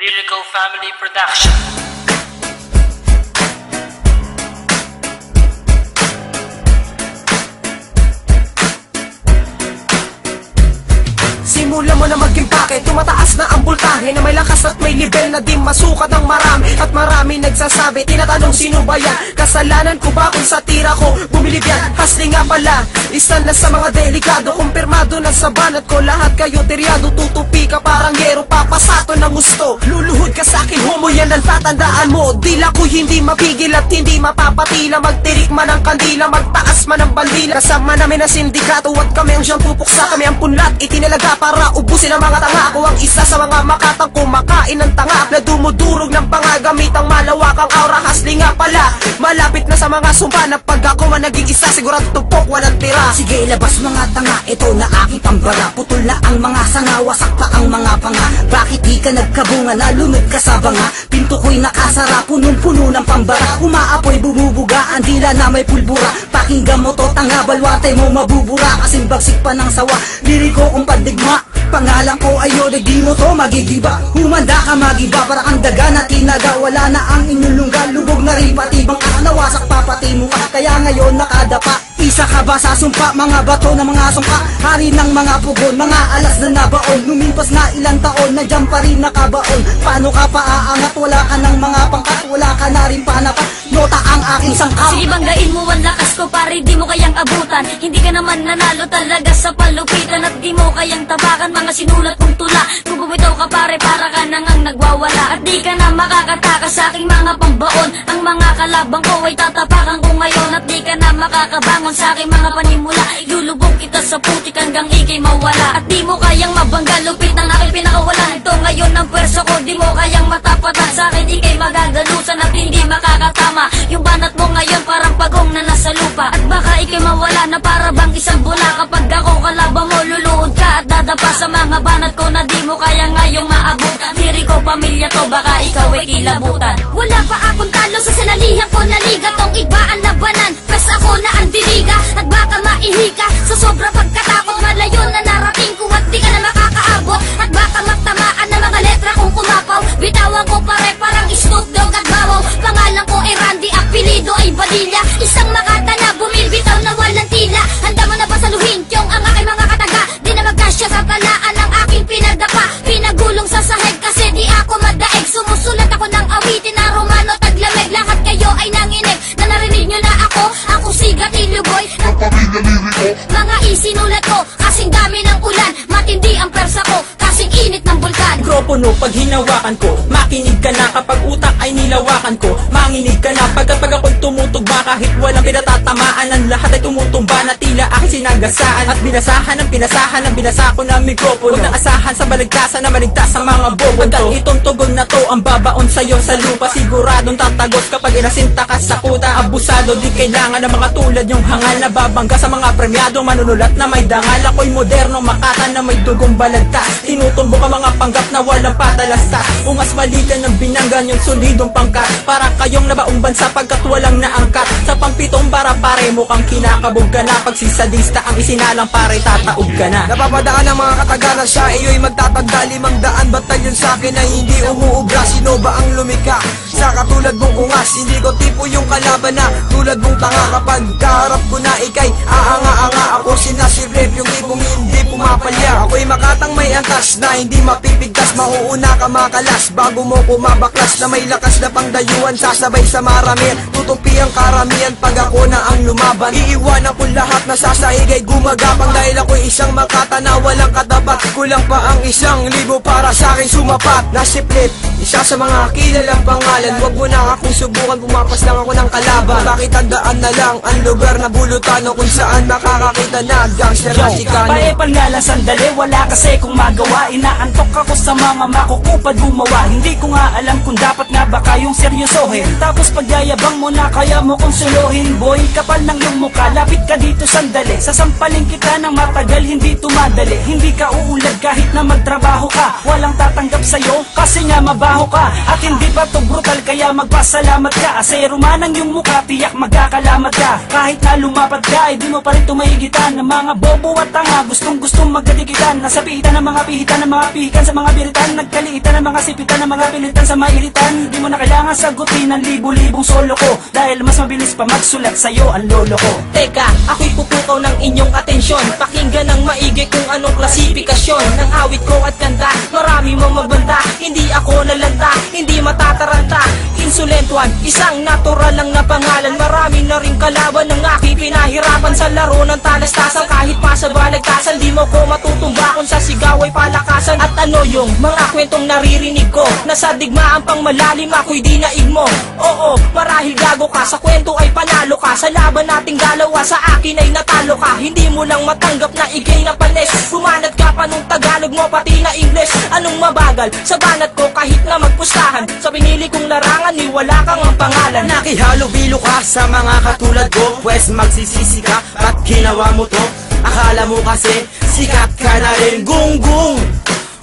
Lyrical Family Production. Simulan mo na mag-impake, tumataas na ang bultahe na may lakas at may level na di masukat ng marami. At marami nagsasabi, tinatanong sino ba yan? Kasalanan ko ba kung sa tira ko bumilib yan? Hasli nga pala, isa na sa mga delikado. Kumpirmado na sa banat ko, lahat kayo tiryado. Tutupi ka parang gero, papasato ng gusto. Luluhod ka sa akin, homo yan ang tatandaan mo. Dila ko hindi mapigil at hindi mapapatila. Magtirik man ang kandila, magtaas man ang bandila. Kasama namin ang sindikato at kami ang siyang pupuksa. Kami ang punlat, itinalaga para ubusin ang mga tanga. Ako ang isa sa mga makatang kumakain ng tanga na dumudurog ng pangagamit ang malawakang aura. Hasli nga pala, malapit na sa mga sumpa na pag ako man naging isa, sigurado tupok, walang tira. Sige, labas mga tanga, ito na aking pambara. Putol na ang mga sanga, wasak pa ang mga panga. Bakit di ka nagkabunga, nalunod ka sa banga? Pinto ko'y nakasara, punong-puno ng pambara. Umaapoy, bumubuga, ang dila na may pulbura. Pakinggan mo to, tanga, balwate mo mabubura. Kasing bagsik pa ng sawa, liriko kong padigma. Pangalan ko ayo, di mo to magigiba. Humanda ka magiba, para kang daga na tinaga. Wala na ang inyong lungga, lubog na rin pati bang nawasak papati mo ka. Kaya ngayon nakadapa, isa ka ba sa sumpa? Mga bato na mga sumpa, hari ng mga pugon, mga alas na nabaon. Lumipas na ilang taon, nandiyan pa rin nakabaon. Paano ka paaangat? Wala ka ng mga pangkat, wala ka na rin panapat. Nota ang aking sangkap. Sige, banggain mo ang lakas ko, pare, di mo kayang abutan. Hindi ka naman nanalo talaga sa palupitan. At di mo kayang tapakan mga sinulat kong tula. Kung bumitaw ka, pare, para ka nang ang nagwawala. At di ka na makakatakas sa aking mga pambaon. Ang mga kalabang ko ay tatapakan ko ngayon. At di ka na makakabangon sa aking mga panimula. Ilulubog kita sa putik hanggang ikay mawala. At di mo kayang mabangga, lupit ng aking pinakawalan. Ito ngayon ang pwersa ko, di mo kayang matapatan. Sa akin ikay magagalusan at hindi makakatama. Yung banat mo ngayon parang pagong na nasa lupa. At baka ikay mawala na para bang isang bula. Kapag ako kalabang mo, luluhod ka at dadapa sa mga banat ko na di mo kaya ngayong maabot. Diri ko pamilya to, baka ikaw ay kilabutan. Wala pa akong talo sa sanalihan ko na liga. Tong iba ang labanan, pas ako na ang diliga. At baka maihika sa sobra pagkatakot. Malayo na narating ko at di ka na makakaabot. At baka magtamaan na mga letra kung kumapaw. Bitawan ko pare parang Snoop Dogg at Bawaw. Pangalan ko ay Randy, apelido ay Badilla. Isang makata na bumibitaw na walang tila. Handa mo na ba saluhin yung ang aking mga kataga? Di na magkasya sa talaan ng aking pinagdapa. Pinagulong sa sahig kasi di ako madaig. Sumusulat ako ng awitin na Romano taglamig. Lahat kayo ay nanginig na narinig nyo na ako. Ako si Gatilio Boy, ang pamilya liriko. Mga isinulat ko, kasing dami ng ulan. Matindi ang persa ko, kasing init ng bulkan. Mikropono pag hinawakan ko, makinig ka na kapag utak ay nilawakan ko. Manginig ka na pag ako'y tumutugma. Kahit walang pinatatamaan, ang lahat ay tumutumba na tila aking sinagasaan. At binasahan ng pinasahan ng binasa ko na mikropono. Huwag nang asahan sa baligtasan na maligtas sa mga bobo to. Itong tugon na to ang babaon sa'yo sa lupa. Siguradong tatagos kapag inasinta ka sa kuta. Abusado, di kailangan ng mga tulad yung hangal na babangga sa mga premyado. Manunulat na may dangal. Ako'y moderno makata na may dugong balagtas. Tinutumbo ka mga panggap na walang patalastas. Ungas maligan ng binanggan yung solidong pangkat. Para kayong nabaong bansa pagkat walang naangkat. Sa pampitong bara pare mukhang kinakabog ka na. Pag si sadista ang isinalang pare tataog ka na. Napapadaan ang mga katagalan sa iyo'y magtatagda 500 batalyon sa akin ay hindi umuubra. Sino ba ang lumika? Sa katulad mong ungas, hindi ko tipo yung kalaban na tulad mong tanga. Kapag kaharap ko na ikay aanga-anga. Ako sinasirip yung tipong hindi pumapalya. Ako'y makatang may antas na hindi mapipigtas. Mauuna ka makalas bago mo kumabaklas. Na may lakas na pangdayuan sasabay sa maramihan. Tutupi ang karamihan pag ako na ang lumaban. Iiwanan ko lahat na sasahig ay gumagapang. Dahil ako'y isang makata na walang katapat. Kulang pa ang 1,000 para sa akin sumapat. Nasiplit, isa sa mga kilalang pangalan. Huwag mo na akong subukan, pumapas lang ako ng kalaban. Bakit tandaan na lang ang lugar na bulutano kung saan makakakita na gangster na sikano. Pae-pangala sandali, wala kasi kung magawa. Inaantok ako sa mga makukupad gumawa. Hindi ko nga alam kung dapat nga ba kayong seryosohin. Tapos pagyayabang mo na kaya mo kong suluhin. Boy, kapal ng iyong mukha, lapit ka dito sandali. Sasampalin kita ng matagal, hindi tumadali. Hindi ka uulad kahit na magtrabaho ka. Walang tatanggap sa'yo, kasi Kasi nga mabaho ka at hindi pa to brutal, kaya magpasalamat ka. Asero man ang iyong mukha, tiyak magkakalamat ka. Kahit na lumapad ka, di mo pa rin tumahigitan ng mga bobo at tanga, gustong magkadikitan. Nasa pihitan ng mga pihitan, ng mga pihikan sa mga biritan, nagkaliitan ng mga sipitan, ng mga pilitan sa mairitan. Di mo na kailangan sagutin ang libo-libong solo ko, dahil mas mabilis pa magsulat sa'yo ang lolo ko. Teka, ako'y pupukaw ng inyong atensyon. Pakinggan ng maigi kung anong klasifikasyon ng awit ko at kanta. Marami mong magbanta, hindi ako nalanta, hindi matataranta. Insulentuan, isang natural lang na pangalan. Marami na ring kalaban ng aking pinahirapan sa laro ng talastasan. Kahit pa sa balagtasan, di mo ko matutumba kung sa sigaw ay palakasan. At ano yung mga kwentong naririnig ko, nasa digmaan pang malalim ako'y di naig mo. Oo, marahil gago ka, sa kwento ay panalo ka. Sa laban nating dalawa, sa akin ay natalo ka. Hindi mo lang matanggap na igay na panes. Pumanat ka pa nung Tagalog mo, pati na English. Anong mabagal sa banat ko kahit na magpustahan? Sa pinili kong larangan, ni wala kang ang pangalan. Nakihalo-bilo ka sa mga katulad ko, pwes magsisisi ka, ba't ginawa mo to? Akala mo kasi sikat ka na rin, gung-gung.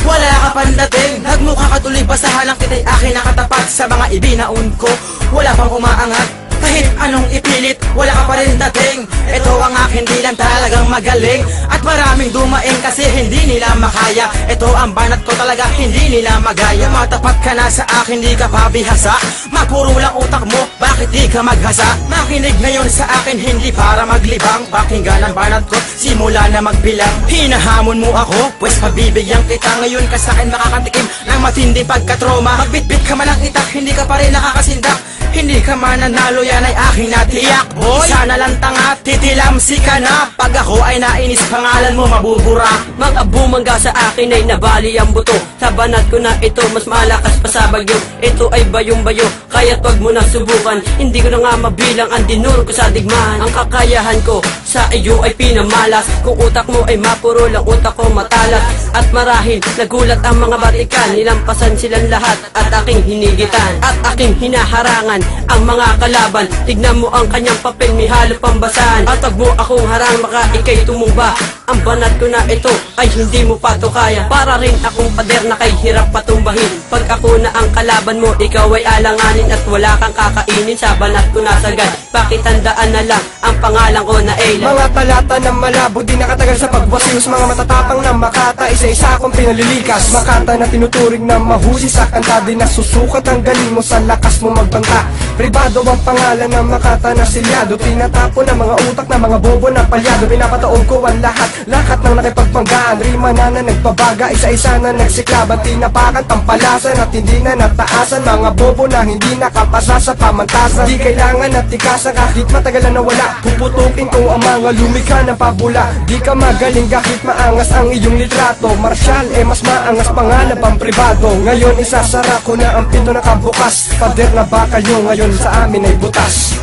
Wala ka pandating, nagmukha ka tuloy basahan lang kita'y akin nakatapat sa mga ibinaon ko. Wala pang umaangat, kahit anong ipilit, wala ka pa rin dating. Ito ang akin, di lang talagang magaling. At maraming dumaing kasi hindi nila makaya. Ito ang banat ko talaga, hindi nila magaya. Matapat ka na sa akin, di ka pa bihasa. Mapuro lang utak mo, bakit di ka maghasa? Makinig ngayon sa akin, hindi para maglibang. Pakinggan ang banat ko, simula na magbilang. Hinahamon mo ako, pues pabibigyan kita. Ngayon ka sa akin makakatikim ng matinding pagkatroma. Magbitbit ka man ang itak, hindi ka pa rin nakakasindak. Hindi ka man nanalo, yan ay aking natiyak, boy. Sana lang tanga, titilamsi ka na. Pag ako ay nainis, pangalan mo mabubura. Mga bumangga sa akin ay nabali ang buto. Sa banat ko na ito, mas malakas pa sa bagyo. Ito ay bayong-bayo, kaya't wag mo na subukan. Hindi ko na nga mabilang ang dinuro ko sa digmaan. Ang kakayahan ko sa iyo ay pinamalas. Kung utak mo ay mapuro lang, utak ko matalas. At marahil nagulat ang mga batikan, nilampasan silang lahat at aking hinigitan. At aking hinaharangan ang mga kalaban. Tignan mo ang kanyang papel, may halo pambasahan. At wag mo akong harang, baka ikay tumumba. Ang banat ko na ito ay hindi mo pa to kaya. Para rin akong pader na kay hirap patumbahin. Pag ako na ang kalaban mo, ikaw ay alanganin. At wala kang kakainin, sa banat ko nasagad. Bakit tandaan na lang ang pangalan ko na Aylan. Mga talata na malabo, di nakatagal sa pagbasilos. Mga matatapang na Makata, isa-isa akong pinalilikas. Makata na tinuturing na mahusay sa kanta, di nasusukat ang galing mo sa lakas mo magbanta. Pribado ang pangalan ng Makata na silyado. Tinatapon ng mga utak na mga bobo na palyado. Pinapataon ko ang lahat ng nakipagpanggaan. Rima na nagpabaga, isa-isa na nagsiklaban. Tinapakan, tampalasan at hindi na nataasan. Mga bobo na hindi nakapasa sa pamantasan. Di kailangan at tikasan kahit matagal na nawala. Puputukin ko ang mga lumikha ng pabula. Di ka magaling kahit maangas ang iyong litrato. Marshal, mas maangas pa nga na pampribado. Ngayon isasara ko na ang pinto na kabukas. Pader na ba kayo ngayon sa amin ay butas?